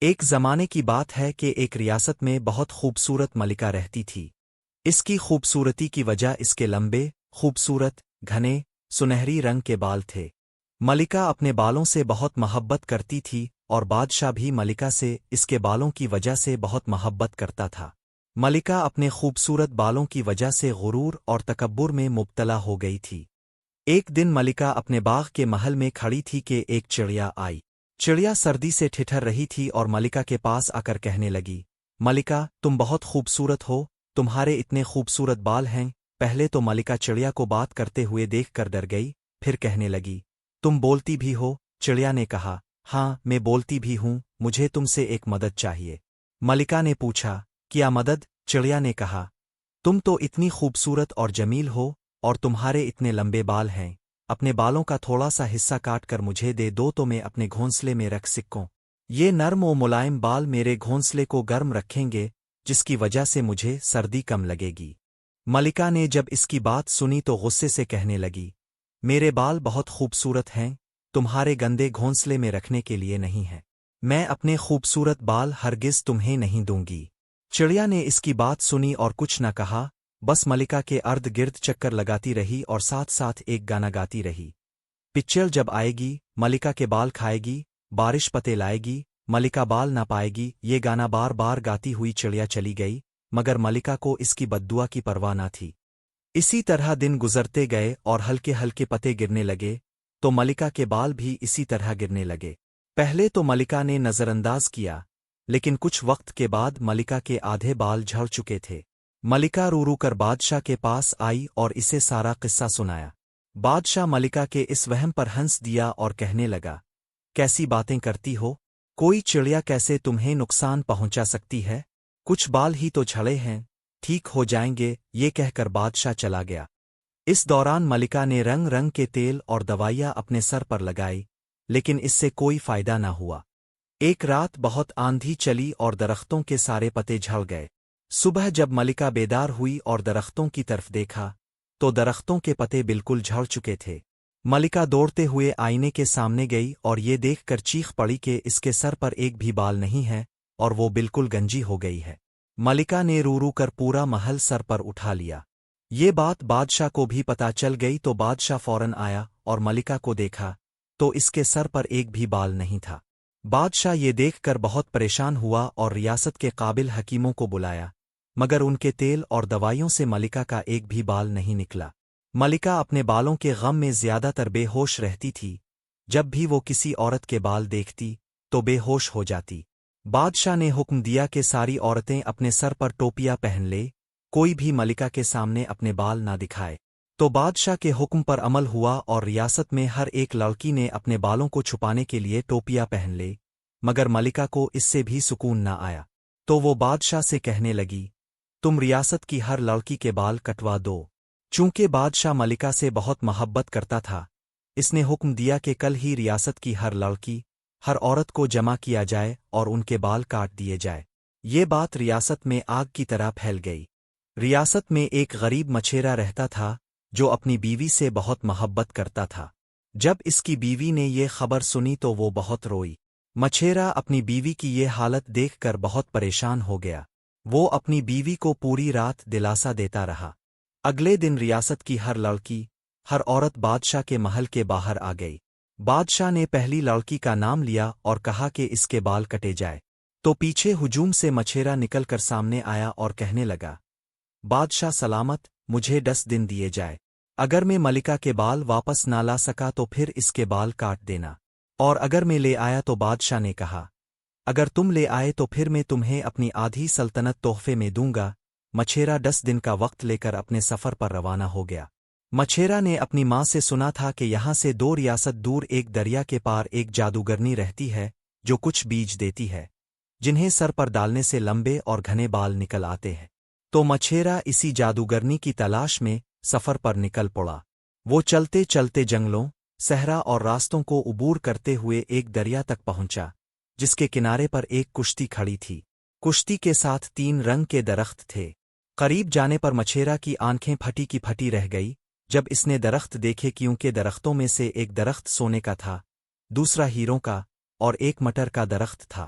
ایک زمانے کی بات ہے کہ ایک ریاست میں بہت خوبصورت ملکہ رہتی تھی۔ اس کی خوبصورتی کی وجہ اس کے لمبے، خوبصورت، گھنے، سنہری رنگ کے بال تھے۔ ملکہ اپنے بالوں سے بہت محبت کرتی تھی اور بادشاہ بھی ملکہ سے اس کے بالوں کی وجہ سے بہت محبت کرتا تھا۔ ملکہ اپنے خوبصورت بالوں کی وجہ سے غرور اور تکبر میں مبتلا ہو گئی تھی۔ ایک دن ملکہ اپنے باغ کے محل میں کھڑی تھی کہ ایک چڑیا آئی۔ چڑیا سردی سے ٹھٹھر رہی تھی اور ملکہ کے پاس آ کر کہنے لگی، ملکہ تم بہت خوبصورت ہو، تمہارے اتنے خوبصورت بال ہیں۔ پہلے تو ملکہ چڑیا کو بات کرتے ہوئے دیکھ کر ڈر گئی، پھر کہنے لگی، تم بولتی بھی ہو؟ چڑیا نے کہا، ہاں میں بولتی بھی ہوں، مجھے تم سے ایک مدد چاہیے۔ ملکہ نے پوچھا، کیا مدد؟ چڑیا نے کہا، تم تو اتنی خوبصورت اور جمیل ہو اور تمہارے اتنے لمبے بال ہیں، اپنے بالوں کا تھوڑا سا حصہ کاٹ کر مجھے دے دو تو میں اپنے گھونسلے میں رکھ سکوں۔ یہ نرم و ملائم بال میرے گھونسلے کو گرم رکھیں گے، جس کی وجہ سے مجھے سردی کم لگے گی۔ ملکہ نے جب اس کی بات سنی تو غصے سے کہنے لگی، میرے بال بہت خوبصورت ہیں، تمہارے گندے گھونسلے میں رکھنے کے لیے نہیں ہیں، میں اپنے خوبصورت بال ہرگز تمہیں نہیں دوں گی۔ چڑیا نے اس کی بات سنی اور کچھ نہ کہا، بس ملکہ کے ارد گرد چکر لگاتی رہی اور ساتھ ساتھ ایک گانا گاتی رہی۔ پچل جب آئے گی، ملکہ کے بال کھائے گی، بارش پتے لائے گی، ملکہ بال نہ پائے گی، یہ گانا بار بار گاتی ہوئی چڑیا چلی گئی، مگر ملکہ کو اس کی بددعا کی پرواہ نہ تھی۔ اسی طرح دن گزرتے گئے اور ہلکے ہلکے پتے گرنے لگے، تو ملکہ کے بال بھی اسی طرح گرنے لگے۔ پہلے تو ملکہ نے نظر انداز کیا، لیکن کچھ وقت کے بعد ملکہ کے آدھے بال جھڑ چکے تھے۔ ملکہ رو رو کر بادشاہ کے پاس آئی اور اسے سارا قصہ سنایا۔ بادشاہ ملکہ کے اس وہم پر ہنس دیا اور کہنے لگا، کیسی باتیں کرتی ہو؟ کوئی چڑیا کیسے تمہیں نقصان پہنچا سکتی ہے؟ کچھ بال ہی تو جھڑے ہیں، ٹھیک ہو جائیں گے، یہ کہہ کر بادشاہ چلا گیا۔ اس دوران ملکہ نے رنگ رنگ کے تیل اور دوائیاں اپنے سر پر لگائی، لیکن اس سے کوئی فائدہ نہ ہوا۔ ایک رات بہت آندھی چلی اور درختوں کے سارے پتے جھڑ گئے۔ صبح جب ملکہ بیدار ہوئی اور درختوں کی طرف دیکھا، تو درختوں کے پتے بالکل جھڑ چکے تھے۔ ملکہ دوڑتے ہوئے آئینے کے سامنے گئی اور یہ دیکھ کر چیخ پڑی کہ اس کے سر پر ایک بھی بال نہیں ہے اور وہ بالکل گنجی ہو گئی ہے۔ ملکہ نے رو رو کر پورا محل سر پر اٹھا لیا۔ یہ بات بادشاہ کو بھی پتا چل گئی تو بادشاہ فوراً آیا اور ملکہ کو دیکھا تو اس کے سر پر ایک بھی بال نہیں تھا۔ بادشاہ یہ دیکھ کر بہت پریشان ہوا اور ریاست کے قابل حکیموں کو بلایا، مگر ان کے تیل اور دوائیوں سے ملکہ کا ایک بھی بال نہیں نکلا۔ ملکہ اپنے بالوں کے غم میں زیادہ تر بے ہوش رہتی تھی، جب بھی وہ کسی عورت کے بال دیکھتی تو بے ہوش ہو جاتی۔ بادشاہ نے حکم دیا کہ ساری عورتیں اپنے سر پر ٹوپیاں پہن لے، کوئی بھی ملکہ کے سامنے اپنے بال نہ دکھائے۔ تو بادشاہ کے حکم پر عمل ہوا اور ریاست میں ہر ایک لڑکی نے اپنے بالوں کو چھپانے کے لیے ٹوپیاں پہن لے، مگر ملکہ کو اس سے بھی سکون نہ آیا، تو وہ بادشاہ سے کہنے لگی، تم ریاست کی ہر لڑکی کے بال کٹوا دو۔ چونکہ بادشاہ ملکہ سے بہت محبت کرتا تھا، اس نے حکم دیا کہ کل ہی ریاست کی ہر لڑکی، ہر عورت کو جمع کیا جائے اور ان کے بال کاٹ دیے جائے۔ یہ بات ریاست میں آگ کی طرح پھیل گئی۔ ریاست میں ایک غریب مچھیرا رہتا تھا جو اپنی بیوی سے بہت محبت کرتا تھا۔ جب اس کی بیوی نے یہ خبر سنی تو وہ بہت روئی۔ مچھیرا اپنی بیوی کی یہ حالت دیکھ کر بہت پریشان ہو گیا۔ وہ اپنی بیوی کو پوری رات دلاسا دیتا رہا۔ اگلے دن ریاست کی ہر لڑکی، ہر عورت بادشاہ کے محل کے باہر آ گئی۔ بادشاہ نے پہلی لڑکی کا نام لیا اور کہا کہ اس کے بال کٹے جائے، تو پیچھے ہجوم سے مچھیرا نکل کر سامنے آیا اور کہنے لگا، بادشاہ سلامت، مجھے 10 دن دیے جائے، اگر میں ملکہ کے بال واپس نہ لا سکا تو پھر اس کے بال کاٹ دینا، اور اگر میں لے آیا تو بادشاہ نے کہا، اگر تم لے آئے تو پھر میں تمہیں اپنی آدھی سلطنت تحفے میں دوں گا۔ مچھیرا 10 دن کا وقت لے کر اپنے سفر پر روانہ ہو گیا۔ مچھیرا نے اپنی ماں سے سنا تھا کہ یہاں سے 2 ریاست دور ایک دریا کے پار ایک جادوگرنی رہتی ہے جو کچھ بیج دیتی ہے، جنہیں سر پر ڈالنے سے لمبے اور گھنے بال نکل آتے ہیں۔ تو مچھیرا اسی جادوگرنی کی تلاش میں سفر پر نکل پڑا۔ وہ چلتے چلتے جنگلوں، صحرا اور راستوں کو عبور کرتے ہوئے ایک دریا تک پہنچا، جس کے کنارے پر ایک کشتی کھڑی تھی۔ کشتی کے ساتھ 3 رنگ کے درخت تھے۔ قریب جانے پر مچھیرا کی آنکھیں پھٹی کی پھٹی رہ گئی جب اس نے درخت دیکھے، کیونکہ درختوں میں سے ایک درخت سونے کا تھا، دوسرا ہیروں کا اور ایک مٹر کا درخت تھا۔